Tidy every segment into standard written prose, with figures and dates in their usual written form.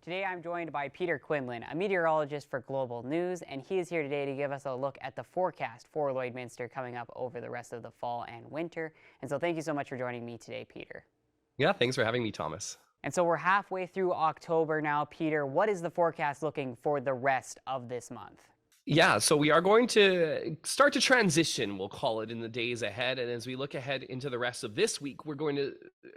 Today I'm joined by Peter Quinlan, a meteorologist for Global News, and he is here today to give us a look at the forecast for Lloydminster coming up over the rest of the fall and winter. And so thank you so much for joining me today, Peter. Yeah, thanks for having me, Thomas. And so we're halfway through October now, Peter. What is the forecast looking for the rest of this month? Yeah, so we are going to start to transition, we'll call it, in the days ahead. And as we look ahead into the rest of this week, we're going to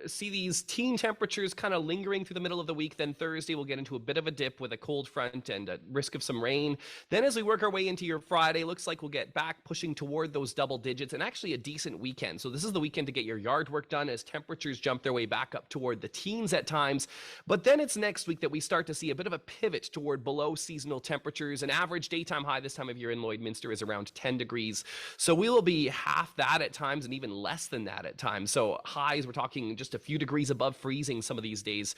see these teen temperatures kind of lingering through the middle of the week. Then Thursday, we'll get into a bit of a dip with a cold front and a risk of some rain. Then as we work our way into your Friday, looks like we'll get back pushing toward those double digits and actually a decent weekend. So this is the weekend to get your yard work done as temperatures jump their way back up toward the teens at times. But then it's next week that we start to see a bit of a pivot toward below seasonal temperatures. An average daytime high this time of year in Lloydminster is around 10 degrees. So we will be half that at times and even less than that at times. So highs, we're talking just a few degrees above freezing some of these days.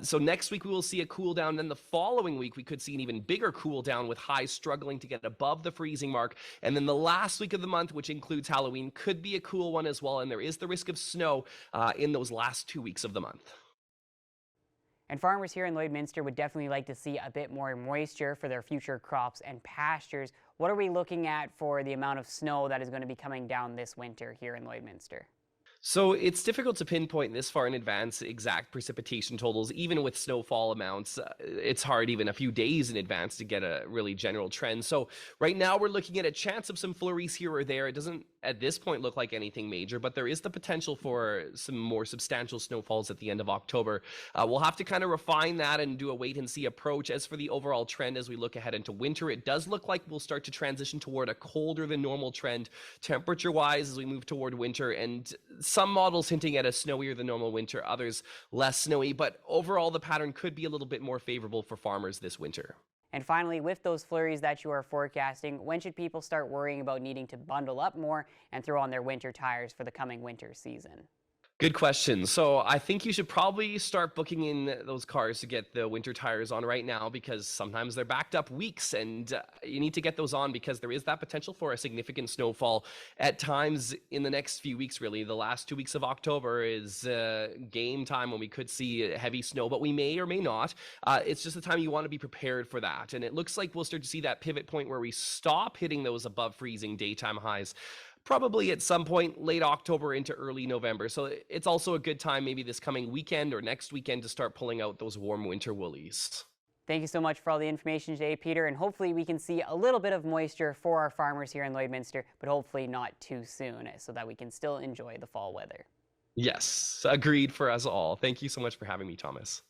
So next week we will see a cool down. Then the following week we could see an even bigger cool down with highs struggling to get above the freezing mark. And then the last week of the month, which includes Halloween, could be a cool one as well. And there is the risk of snow in those last 2 weeks of the month. And farmers here in Lloydminster would definitely like to see a bit more moisture for their future crops and pastures. What are we looking at for the amount of snow that is going to be coming down this winter here in Lloydminster? So it's difficult to pinpoint this far in advance exact precipitation totals, even with snowfall amounts. It's hard even a few days in advance to get a really general trend. So right now we're looking at a chance of some flurries here or there. It doesn't at this point look like anything major, but there is the potential for some more substantial snowfalls at the end of October. We'll have to kind of refine that and do a wait and see approach. As for the overall trend as we look ahead into winter, it does look like we'll start to transition toward a colder than normal trend temperature wise as we move toward winter, and some models hinting at a snowier than normal winter, others less snowy, but overall the pattern could be a little bit more favorable for farmers this winter. And finally, with those flurries that you are forecasting, when should people start worrying about needing to bundle up more and throw on their winter tires for the coming winter season? Good question. So I think you should probably start booking in those cars to get the winter tires on right now, because sometimes they're backed up weeks and you need to get those on because there is that potential for a significant snowfall at times in the next few weeks. Really, the last 2 weeks of October is game time when we could see heavy snow, but we may or may not. It's just the time you want to be prepared for that. And it looks like we'll start to see that pivot point where we stop hitting those above freezing daytime highs probably at some point late October into early November. So it's also a good time maybe this coming weekend or next weekend to start pulling out those warm winter woolies. Thank you so much for all the information today, Peter, and hopefully we can see a little bit of moisture for our farmers here in Lloydminster, but hopefully not too soon so that we can still enjoy the fall weather. Yes, agreed for us all. Thank you so much for having me, Thomas.